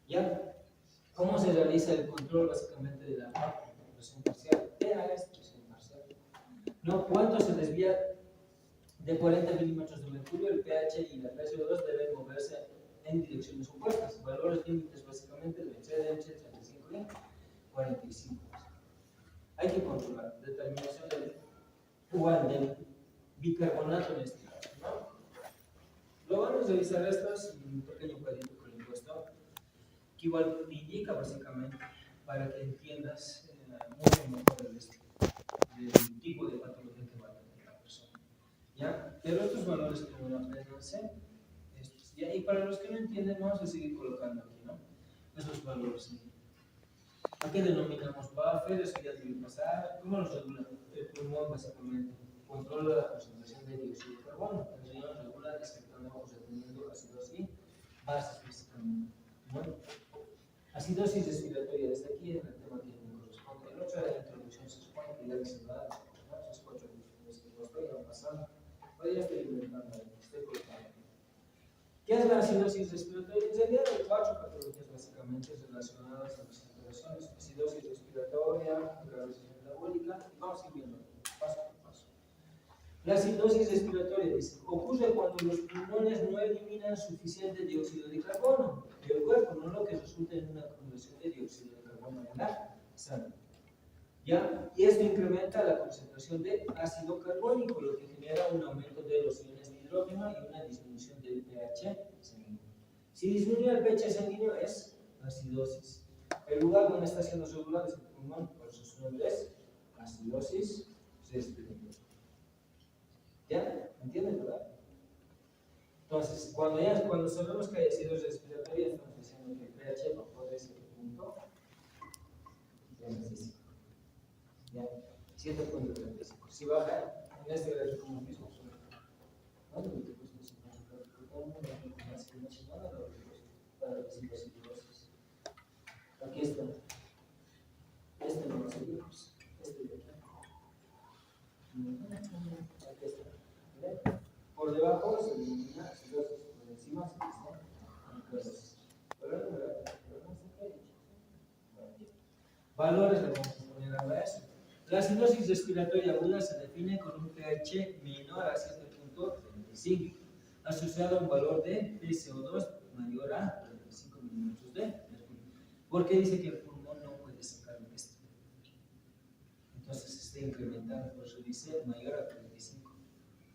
¿Ya? ¿Cómo se realiza el control básicamente de la presión parcial? ¿Qué es presión parcial? No, ¿cuánto se desvía de 40 milímetros de mercurio, el pH y la PaCO2 deben moverse en direcciones opuestas. Valores límites básicamente deben ser entre 35 y 45. Hay que controlar determinación del bicarbonato en este caso, ¿no? Lo vamos a revisar esto es un pequeño cuadrito con el impuesto que igual te indica básicamente para que entiendas mucho mejor el tipo de patología que va a tener la persona. ¿Ya? Pero estos valores que van a aprenderse, estos, ¿ya? Y para los que no entienden, vamos a seguir colocando aquí, ¿no? Esos valores. ¿A qué denominamos buffer? Eso ya debe pasar. ¿Cómo los regula? El pulmón, básicamente, controla la concentración de dióxido de carbono. El riñón regula descartando o reteniendo acidosis y bases, básicamente. ¿No? Acidosis respiratoria, desde aquí en el tema que me corresponde. El otro de la introducción se supone que ya les va a dar, ¿no? Esos 4 minutos que nos estoy pasando. Hoy ya estoy inventando, estoy colocando. ¿Qué es la acidosis respiratoria? En realidad hay 4 patologías básicamente relacionadas a las alteraciones. Acidosis respiratoria, agravación metabólica, y vamos a ir viendo paso por paso. La acidosis respiratoria dice, ocurre cuando los pulmones no eliminan suficiente dióxido de carbono del cuerpo, no lo que resulta en una acumulación de dióxido de carbono en la sangre. ¿Ya? Y esto incrementa la concentración de ácido carbónico, lo que genera un aumento de los iones de hidrógeno y una disminución del pH sanguíneo. Si disminuye el pH sanguíneo es acidosis. El lugar donde está siendo regulado es el pulmón, por eso su nombre es acidosis respiratoria. ¿Ya? ¿Entienden, verdad? Entonces, cuando sabemos que hay acidosis respiratoria, estamos diciendo que el pH va a poder ser punto. ¿Ya? 7.35. Si baja en este gráfico mismo, ¿cuánto te para la psicocidosis? Aquí está. Este no va a seguir, pues. Este de aquí. Aquí está. ¿Ven? Por debajo se elimina acidosis, por encima se dice microsis. Pero no se qué. Valores le vamos a poner ahora eso. La acidosis respiratoria aguda se define con un pH menor a 7.35, asociado a un valor de PCO2 mayor a 35 milímetros de mercurio. ¿Por qué dice que el pulmón no puede sacar esto? Entonces se está incrementando, por eso dice mayor a 35.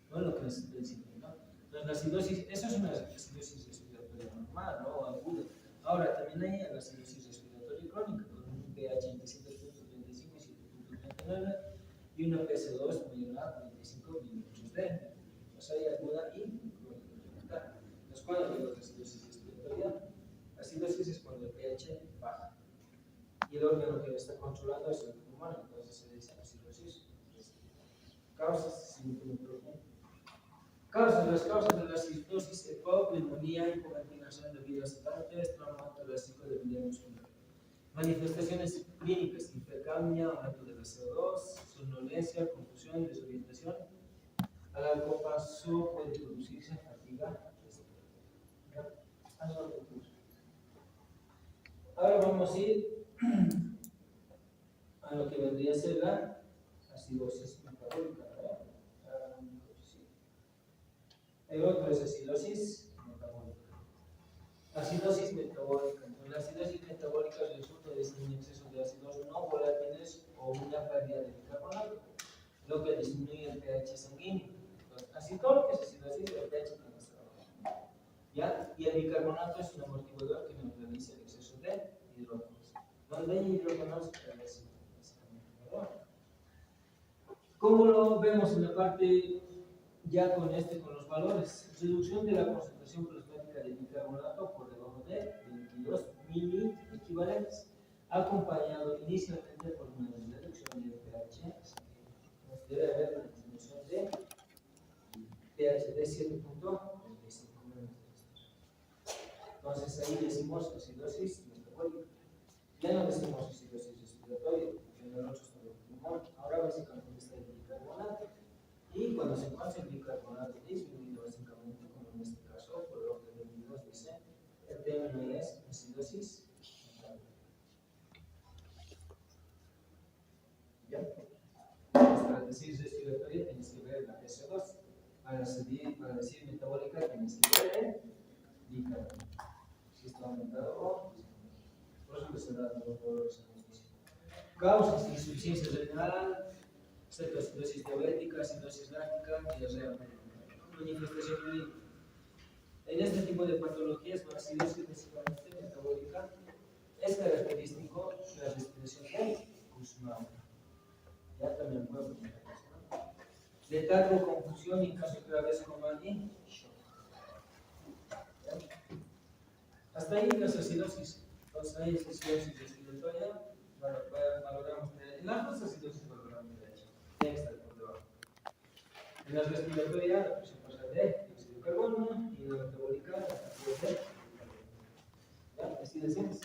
No es lo que es el principio, ¿no? Entonces la acidosis, eso es una acidosis respiratoria normal, ¿no? Aguda. Ahora, también hay la acidosis respiratoria crónica, con un pH entre 7.35 y 7.39 y una PC2 mayor a 45 milímetros de mercurio. O sea, hay aguda y crónica. Entonces, ¿cuándo digo que acidosis respiratoria? Acidosis es cuando el pH baja. Y el órgano que lo está controlando es el pulmón, entonces se dice acidosis respiratoria. Causas, las causas de la acidosis: EPOC, neumonía, hipoventilación debido a sedantes, trauma torácico debido a muscular. Manifestaciones clínicas: hipercapnia, aumento de la CO2, somnolencia, confusión, desorientación. Al largo plazo puede producirse fatiga respiratoria. Ahora vamos a ir a lo que vendría a ser la acidosis metabólica. El otro es acidosis metabólica. Acidosis metabólica. Entonces, la acidosis metabólica resulta de un exceso de ácidos no volátiles o una pérdida de bicarbonato, lo que disminuye el pH sanguíneo. Entonces, acetol, que es acidosis, el pH también está bajo. ¿Ya? Y el bicarbonato es un amortiguador que neutraliza el exceso de hidrógenos. Donde hay hidrógenos, ¿cómo lo vemos en la parte ya con los valores? Reducción de la concentración plasmática de bicarbonato por debajo de 22 mili equivalentes, acompañado inicialmente por una reducción del pH. Debe haber una disminución de pH de 7.35. Entonces ahí decimos acidosis metabólica. Ya no decimos acidosis respiratoria, porque en el otro está el pulmón. Ahora básicamente está el bicarbonato. Y cuando se encuentra el bicarbonato disminuido, básicamente, como en este caso, por lo que 22 dice, el término es acidosis metabólica. ¿Ya? Para decir respiratoria tienes que ver la PCO2. para decir metabólica tiene que ser bicarbonato. Si está aumentado o por eso que se da los valores en inicio. Causas: insuficiencia renal, cetoacidosis diabética, acidosis láctica, diarrea. Manifestación clínica. En este tipo de patologías, con acidosis principalmente metabólica, es característico la respiración de Kussmaul. Ya también puedo poner eso. Letargo, confusión y casos graves como y shock. Hasta ahí las acidosis. Entonces, ahí es acidosis respiratoria. Valoramos en las dos acidosis valoramos pH. Está por debajo. En la respiratoria, la presión basal de dióxido de carbono y en la metabólica, la presión de carbono. ¿Ya? Así decimos.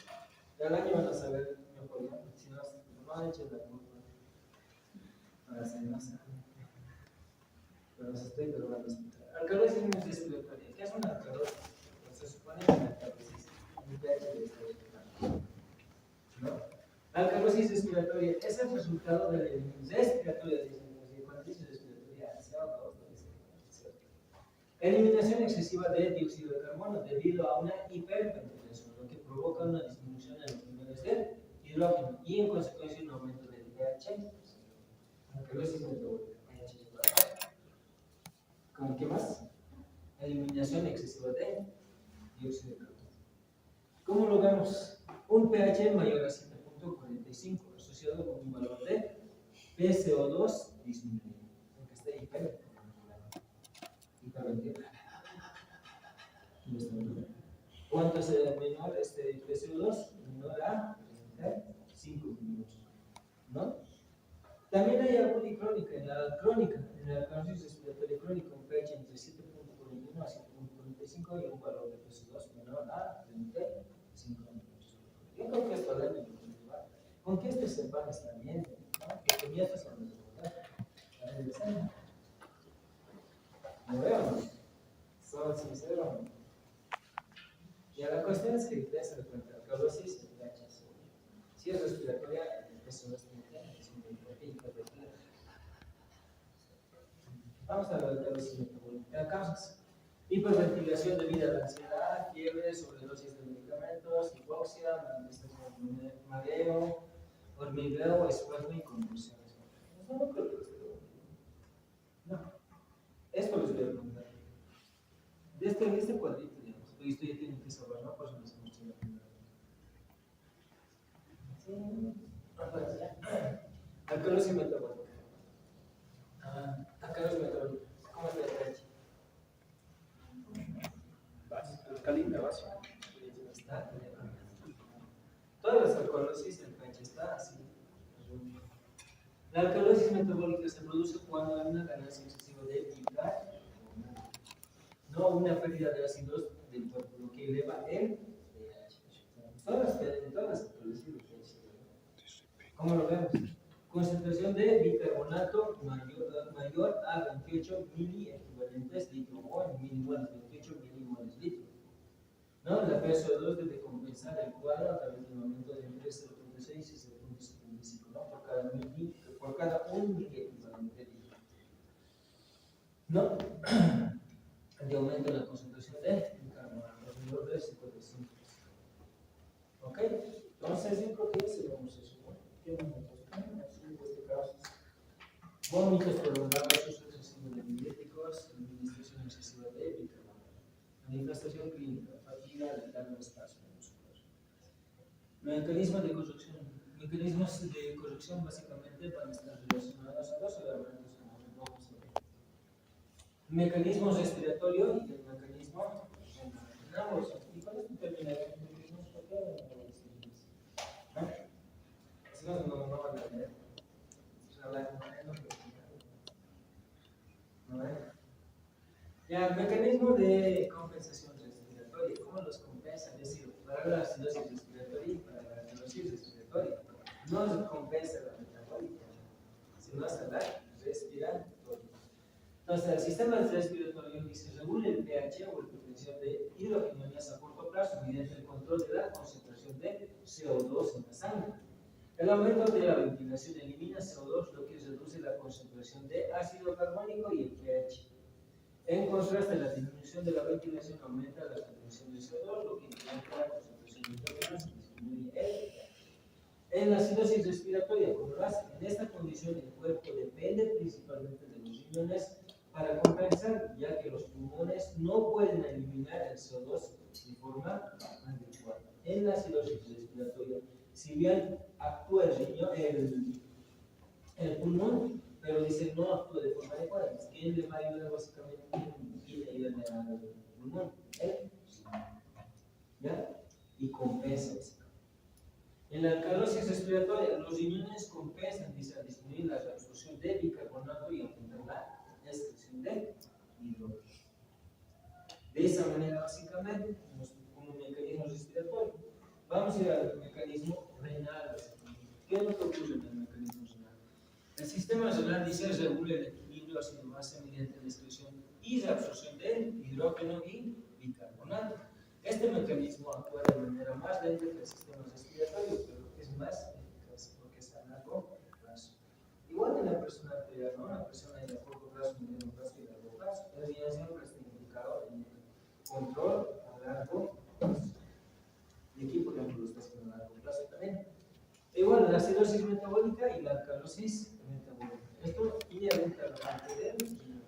Cada año van a saber mejor, ¿no? Si no echen la culpa. Para hacer más. Pero los estoy probando a explicar. Alcalosis respiratoria. ¿Qué es una alcalosis? Pues se supone que la alcalosis es un pH de este, ¿no? La alcalosis respiratoria es el resultado de la eliminación excesiva de dióxido de carbono debido a una hiperventilación, lo que provoca una disminución en los niveles de hidrógeno y en consecuencia un aumento del pH. Alcalosis metabólica. ¿Con qué más? Eliminación excesiva de dióxido de carbono. ¿Cómo lo vemos? Un pH mayor a 7.45 asociado con un valor de PCO2 disminuido, aunque esté hiperventilado. ¿Cuánto es menor este PCO2? Menor a 5 minutos, ¿no? También hay aguda y crónica. En la alcalosis respiratoria crónica, un pH entre 7.41 a 7.45 y un valor de PCO2 menor a 35 minutos. Yo creo que esto da con que este sepan está bien, ¿no? Que comienzas a recordar para el examen. ¿No veo? Son sinceros. Y a la cuestión es que ustedes se cuenta, alcalosis, el pH es si es respiratoria, el PCO2 es un hiperventilación. Vamos a la alcalosis metabólica. Causas: hiperventilación debido a la ansiedad, fiebre, sobredosis de medicamentos, hipoxia, manifestación de mareo, hormigueo, espasmo y convulsiones. No creo que esté bueno. No. Esto les voy a preguntar. De este cuadrito, digamos, esto ya tienen que saber, ¿no? Por eso les hemos hecho la primera. Alcalosis metabólica. Alcalosis metabólica. ¿Cómo está el pH? Alcalina, básica. Todas las alcalosis, el pH está así. La alcalosis metabólica se produce cuando hay una ganancia excesiva de bicarbonato, no una pérdida de ácidos del cuerpo, lo que eleva el pH. Todas las alcalosis del pH. ¿Cómo lo vemos? Concentración de bicarbonato mayor a 28 miliequivalentes litro o en milimoles, 28 milimoles litro. ¿No? La PCO2 debe compensar el cuadro a través de un aumento de entre 0.6 y 0.75, ¿no? Por cada 1 miliequivalente litro. ¿No? De aumento en la concentración de bicarbonato, alrededor de 55. ¿Ok? Entonces, yo creo que ya sabemos eso, ¿no? ¿Qué momentos? Vómitos prolongados, uso excesivo de antibióticos, administración excesiva de bicarbonato. Manifestación clínica, fatiga, letargo, espasmo muscular. Mecanismos de corrección básicamente van a estar relacionados a dos elementos que nos vamos a ver. Mecanismo respiratorio y el mecanismo ambos. Y con esto terminaré. ¿Por qué no lo decimos? Si no van a leer. Ya, el mecanismo de compensación respiratoria, ¿cómo los compensa? Es decir, para la acidosis respiratoria y para la alcalosis respiratoria. No se compensa la metabólica, sino hasta la respiratoria. Entonces, el sistema respiratorio dice regula el pH o el potencial de hidrogenóneas a corto plazo mediante el control de la concentración de CO2 en la sangre. El aumento de la ventilación elimina CO2, lo que reduce la concentración de ácido carbónico y el pH. En contraste, la disminución de la ventilación aumenta la concentración de CO2, lo que incrementa la concentración de nitrógeno y disminuye el. En la acidosis respiratoria, como lo hace, en esta condición el cuerpo depende principalmente de los riñones para compensar, ya que los pulmones no pueden eliminar el CO2 de forma adecuada. En la acidosis respiratoria, si bien actúa el riñón, el pulmón, pero dice no actúa de forma adecuada. ¿Quién le va a ayudar básicamente? ¿Quién le ayuda al pulmón? Él. ¿Ya? Y compensa básicamente. En la alcalosis respiratoria, los riñones compensan, dice, a disminuir la reabsorción de bicarbonato y aumentar la excreción de hidrógeno. De esa manera, básicamente, como mecanismo respiratorio. Vamos a ir al mecanismo renal. ¿Qué es lo que ocurre en el mecanismo renal? El sistema renal dice regula el equilibrio ácido-base mediante la excreción y reabsorción de hidrógeno y bicarbonato. Este mecanismo actúa de manera más lenta que el sistema respiratorio, pero es más eficaz porque es a largo plazo. Igual en la persona arterial, ¿no? La persona de corto plazo, mediano plazo y largo plazo. El riñón siempre está implicado en el control a largo plazo. Y aquí, por ejemplo, lo está haciendo a largo plazo también. Igual, la acidosis metabólica y la alcalosis metabólica. Esto inherente a la parte de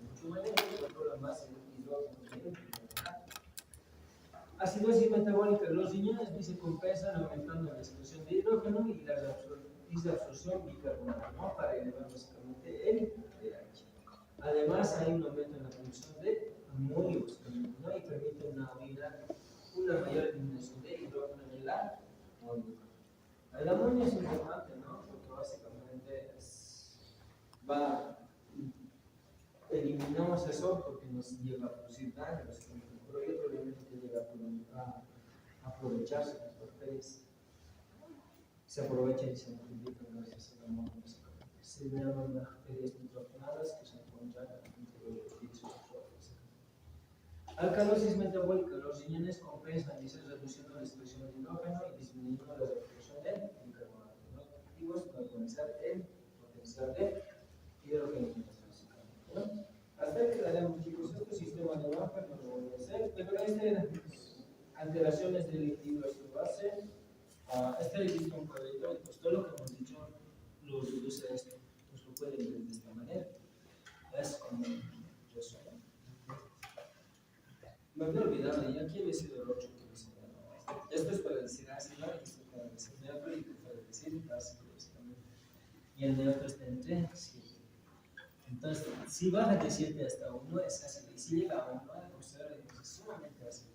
mucho manera que controla más el hidrógeno y el bicarbonato. Acidosis metabólica, los riñones se compensan aumentando la excreción de hidrógeno y la absorción bicarbonato, ¿no? Para elevar básicamente el pH. Además, hay un aumento en la producción de amonio, ¿no? Y permite una mayor eliminación de hidrógeno en la molécula. El amonio es importante, ¿no? Porque básicamente eliminamos eso porque nos llega a producir daño, pero hay otro elemento que llega a aprovecharse las bacterias. Se aprovechan y se multiplican gracias al amonio. Se llaman bacterias nitrogenadas que se encuentran entre los diésel. Alcalosis metabólica, los riñones compensan, dice, reduciendo la excreción de hidrógeno y disminuyendo la reabsorción de bicarbonato. Los objetivos para comenzar el potencial de hidrógeno. ¿No? Hasta que daremos, chicos, este sistema de baja no lo voy a hacer, pero alteraciones del equilibrio ácido-base, este registra un cuadrito, y pues todo lo que hemos dicho lo reduce a esto, pues lo pueden ver de esta manera. Es como resumen. Me había olvidado, ya aquí había sido el 8 que me sido. Esto es para decir ácido, esto es para decir neutro y para decir básico, básicamente. Y el neutro está entre 7. Entonces, si baja de 7 hasta 1 es ácido, y si llega a 1 es sumamente ácido.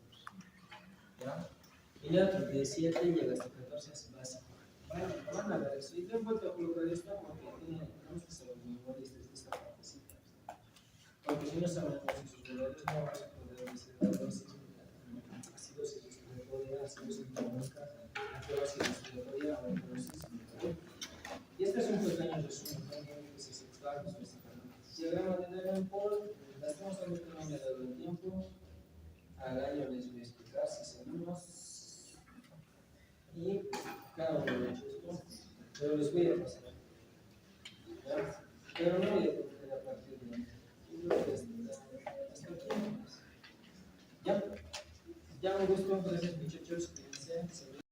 ¿Ya? Y neutro de 7 llega hasta 14 es básico. Bueno, van a ver eso. Y tengo que colocar esto porque tenemos que saber memorias de esta partecita. Porque si no sabemos sus valores, no vamos a poder decir la dosis, acidosis respiratoria, acidosis metabólica, acidosis respiratoria, acidosis metabólica. Y este es un pequeño resumen, ¿no? Que se extrae diagrama de Davenport, lastimosamente no me ha dado el tiempo. Al año les voy a explicar si seguimos. Y cada uno de esto, pero les voy a pasar. ¿Ya? Pero no voy a cometer a partir de hasta aquí. ¿Ya? Ya me gustó, gracias muchachos.